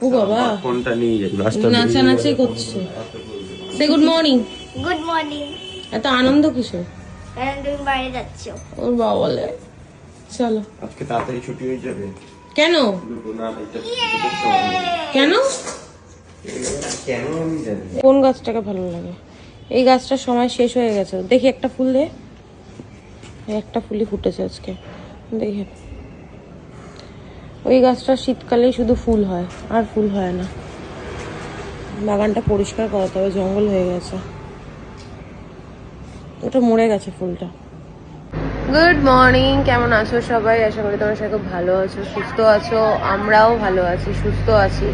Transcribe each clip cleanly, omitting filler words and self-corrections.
ও বাবা ফোনটা নিয়ে যাই, বাসটা নাচানাচি করছে। সে গুড মর্নিং। Good morning. এত আনন্দ কিসের? কারণ তুমি বাইরে যাচ্ছ। ওর বাবা বলে চলো। আজকে তাড়াতাড়ি ছুটি হয়ে যাবে। কেন না, এটা কেন কেন আমি জানি। কোন গাছটাকে ভালো লাগে? এই গাছটার সময় শেষ হয়ে গেছে। দেখি একটা ফুল দে। একটা ফুলই ফুটেছে আজকে, দেখি। ওই গাছটা শীতকালেই শুধু ফুল হয়, আর ফুল হয় না। বাগানটা পরিষ্কার করাতে হবে, জঙ্গল হয়ে গেছে। ওটা মরে গেছে ফুলটা। গুড মর্নিং, কেমন আছো সবাই? আশা করি তোমরা সবাই খুব ভালো আছো, সুস্থ আছো। আমরাও ভালো আছি, সুস্থ আছি।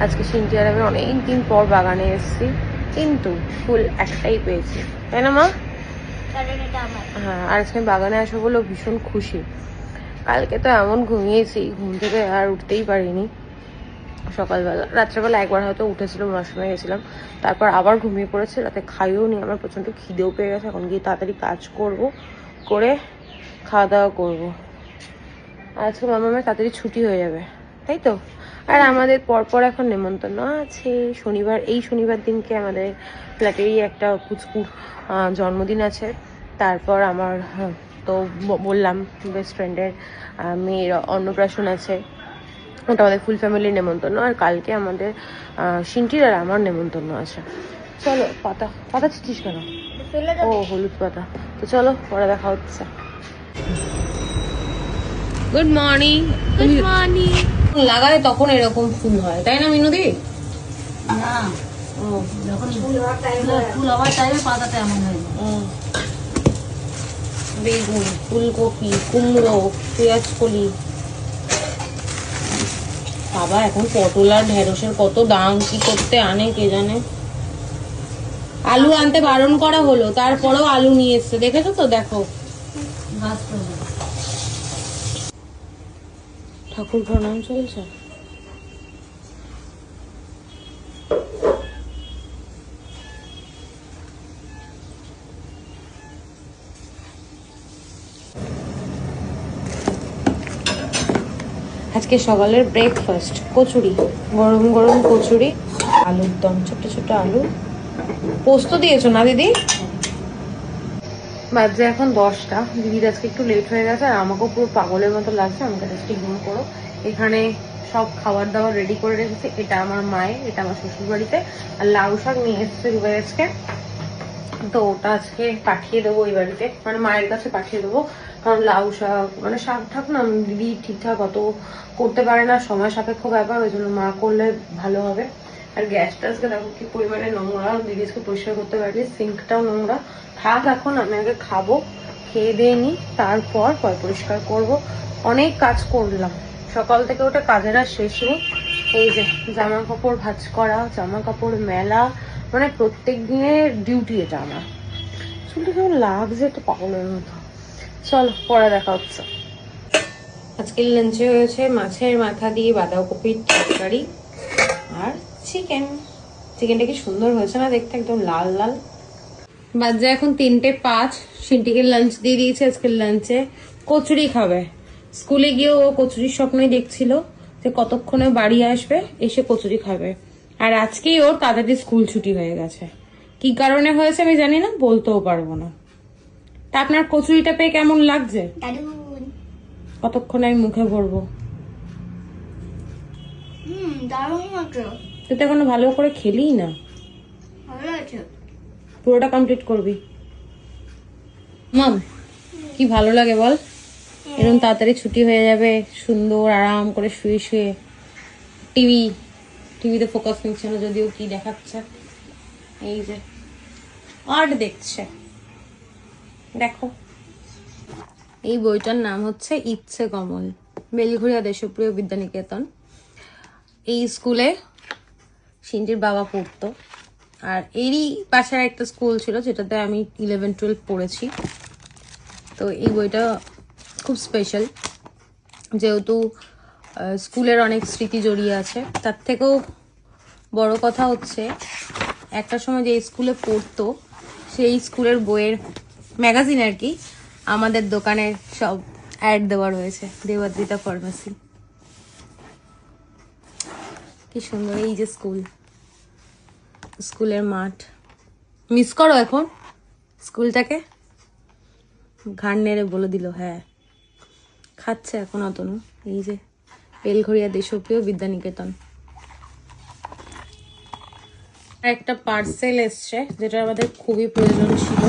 আজকে সিনটি আর আমি অনেকদিন পর বাগানে এসেছি, কিন্তু ফুল একটাই পেয়েছি, তাই না মা? কারণ এটা আমার। হ্যাঁ, আর আজকে বাগানে আসবো বলে ভীষণ খুশি। কালকে তো এমন ঘুমিয়েছি, ঘুম থেকে আর উঠতেই পারিনি। সকালবেলা রাত্রেবেলা একবার হয়তো উঠেছিলাম, ওয়াশরুমে গেছিলাম, তারপর আবার ঘুমিয়ে পড়েছে। রাতে খাইও নি, আমার প্রচণ্ড খিদেও পেয়ে গেছে। এখন গিয়ে তাড়াতাড়ি কাজ করব, করে খাওয়া দাওয়া করবো। আজকে মামামের তাড়াতাড়ি ছুটি হয়ে যাবে, তাই তো? আর আমাদের পরপর এখন নেমন্তন্ন আছে। শনিবার, এই শনিবার দিনকে আমাদের ফ্ল্যাটেরই একটা কুচকুর জন্মদিন আছে। তারপর আমার তো বললাম বেস্ট ফ্রেন্ডের মেয়ের অন্নপ্রাশন আছে, ওটা আমাদের ফুল ফ্যামিলির নেমন্তন্ন। আর কালকে আমাদের সিন্টির আর আমার নেমন্তন্ন আছে। চলো, পাতা পাতা ছিটিস কেন? ফেলে ও দাও। হলুদ পাতা। তো চলো, পরে দেখা হচ্ছে। Good morning. Good morning. লাগালে তখন এরকম ফুল হয়, তাই না মিনুদি? না, ও, যখন ফুল হওয়ার টাইমে পাতাটা এমন হয়ে যায়। বেগুন, ফুলকপি, কুমড়ো, পেঁয়াজ কলি। বাবা, এখন পটল আর ঢেঁড়সের কত দাম, কি করতে আনে কে জানে। আলু আনতে বারণ করা হলো, তারপরেও আলু নিয়ে এসছে, দেখেছো তো? দেখো, গাছ করবে। ঠাকুর প্রণাম চলছে। আজকে সকালের ব্রেকফাস্ট কচুরি, গরম গরম কচুরি, আলুর দম, ছোট ছোট আলু। পোস্ত দিয়েছো না দিদি? বাজে এখন 10টা। দিদির আজকে একটু লেট হয়ে গেছে, আর আমাকেও পুরো পাগলের মতো লাগছে। আমাকে জাস্ট ইগনোর করো। এখানে সব খাবার দাবার রেডি করে রেখেছি। এটা আমার মায়ের, এটা আমার শ্বশুর বাড়িতে। আর লাউ শাক নিয়ে এসছে রুবাই আজকে, তো ওটা আজকে পাঠিয়ে দেবো ওই বাড়িতে, মানে মায়ের কাছে পাঠিয়ে দেবো। কারণ লাউ শাক মানে শাক ঠাক না দিদি ঠিকঠাক অত করতে পারে না, সময় সাপেক্ষ ব্যাপার, ওই জন্য মা করলে ভালো হবে। আর গ্যাসটা আজকে দেখো কি পরিমাণে নোংরা, দিদি আজকে পরিষ্কার করতে পারিনি। সিঙ্কটাও নোংরা। থাক, এখন আমি আগে খাবো, খেয়ে দিয়ে নিই, তারপর পরিষ্কার করব। অনেক কাজ করলাম সকাল থেকে, ওটা কাজের আর শেষ নেই। এই যে জামা কাপড় ভাঁজ করা, জামা কাপড় মেলা, মানে প্রত্যেক দিনের ডিউটি এটা আমার। চুলটা কেমন লাগছে, একটা পাগলের মতো। চলো, পরে দেখা হচ্ছে। আজকের লাঞ্চে হয়েছে মাছের মাথা দিয়ে বাঁধাকপির তরকারি আর চিকেন। চিকেনটা কি সুন্দর হয়েছে না দেখতে, একদম লাল লাল। বাজে এখন 3:05। সিন্টিকে লাঞ্চ দিয়ে দিয়েছে। আজকের লাঞ্চে কচুরি খাবে। স্কুলে গিয়ে ও কচুরির স্বপ্নই দেখছিল যে কতক্ষণে বাড়ি আসবে, এসে কচুরি খাবে। আর আজকেই ওর তাড়াতাড়ি স্কুল ছুটি হয়ে গেছে। কি কারণে হয়েছে আমি জানি না, বলতেও পারবো না। তা আপনার কচুরিটা পেয়ে কেমন লাগছে? দারুন। কতক্ষণে আমি মুখে ভরবো? দারুন আছে। তুই তো এখনো ভালো করে খেলি না, ভালো আছে। পুরোটা কমপ্লিট করবি। মাম, কি ভালো লাগে বল? এরকম তাড়াতাড়ি ছুটি হয়ে যাবে, সুন্দর আরাম করে শুয়ে শুয়ে। টিভিতে ফোকাস নিচ্ছে না, যদিও কি দেখাচ্ছে। এই যে আর্ট দেখছে, দেখো। এই বইটার নাম হচ্ছে ইচ্ছে কমল, বেলঘড়িয়া দেশপ্রিয় বিদ্যানিকেতন। এই স্কুলে সিন্টির বাবা পড়তো, আর এরই পাশে একটা স্কুল ছিল যেটাতে আমি 11-12 পড়েছি। তো এই বইটা খুব স্পেশাল, যেহেতু স্কুলের অনেক স্মৃতি জড়িয়ে আছে। তার থেকেও বড় কথা হচ্ছে, একটা সময় যে স্কুলে পড়তো সেই স্কুলের বইয়ের ম্যাগাজিন আর কি আমাদের দোকানের সব অ্যাড দেওয়া রয়েছে, দেবাদ্রিতা ফার্মেসি। কি সুন্দর, এই যে স্কুলের মাঠ। মিস করো এখন স্কুলটাকে? ঘাড় নেড়ে বলে দিল হ্যাঁ। খাচ্ছে এখন অতনু। এই যে বেলঘড়িয়া দেশপ্রিয় বিদ্যানিকেতন। একটা পার্সেল এসছে যেটা আমাদের খুবই প্রয়োজন ছিল।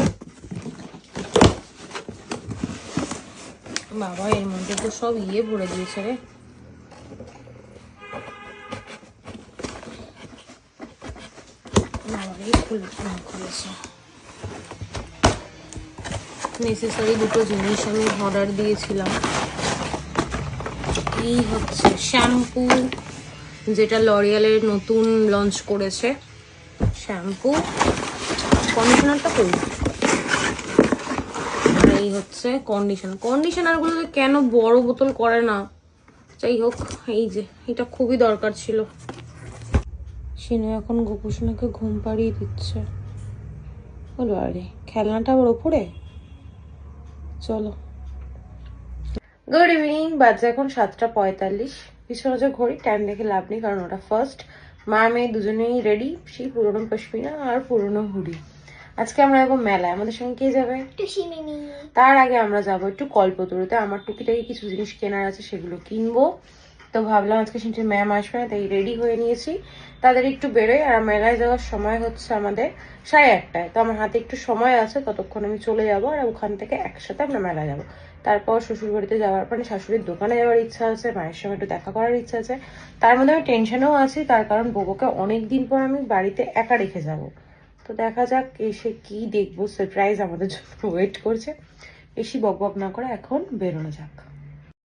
বাবা, এর মধ্যে তো সব ভরে দিয়েছে রে। নেসেসারি দুটো জিনিস আমি অর্ডার দিয়েছিলাম। এই হচ্ছে শ্যাম্পু, যেটা লরিয়ালের নতুন লঞ্চ করেছে শ্যাম্পু। কন্ডিশনারটা করি। আর এই হচ্ছে কন্ডিশনার গুলো কেন বড় বোতল করে না, যাই হোক। এই যে এটা খুবই দরকার ছিল। শিনু এখন গোপুসোনাকে ঘুম পাড়িয়ে দিচ্ছে। বলো আরে খেলনাটা আবার ওপরে। চলো, গুড ইভিনিং। বাজে এখন 7:45। পিছনে যে ঘড়ি, টাইম দেখে লাভ নেই, কারণ ওটা ফার্স্ট। মা মেয়ে দুজনেই রেডি, সেই পুরোনো পশমিনা আর পুরোনো হুডি। আজকে আমরা যাবো মেলায়। আমাদের সঙ্গে কে যাবে? টুসিমিনি। তার আগে আমরা যাবো একটু কল্পতরুতে। আমার টুকিটাকি কিছু জিনিস কেনার আছে, সেগুলো কিনবো। তো ভাবলাম আজকে শুনছি ম্যাম আসবে না, তাই রেডি হয়ে নিয়েছি। তাদের একটু বেরোয়। আর মেলায় যাওয়ার সময় হচ্ছে আমাদের 1:30। তো আমার হাতে একটু সময় আছে, ততক্ষণ আমি চলে যাবো। আর ওখান থেকে একসাথে আমরা মেলা যাবো। তারপর শ্বশুর বাড়িতে যাওয়ার পরে শাশুড়ির দোকানে যাওয়ার ইচ্ছা আছে, মায়ের সঙ্গে একটু দেখা করার ইচ্ছা আছে। তার মধ্যে আমি টেনশনেও আছি, তার কারণ বোবোকে অনেকদিন পর আমি বাড়িতে একা রেখে যাব। তো দেখা যাক এসে কি দেখবো, সারপ্রাইজ আমাদের জন্য ওয়েট করছে। বেশি বকবক না করে এখন বেরোনো যাক।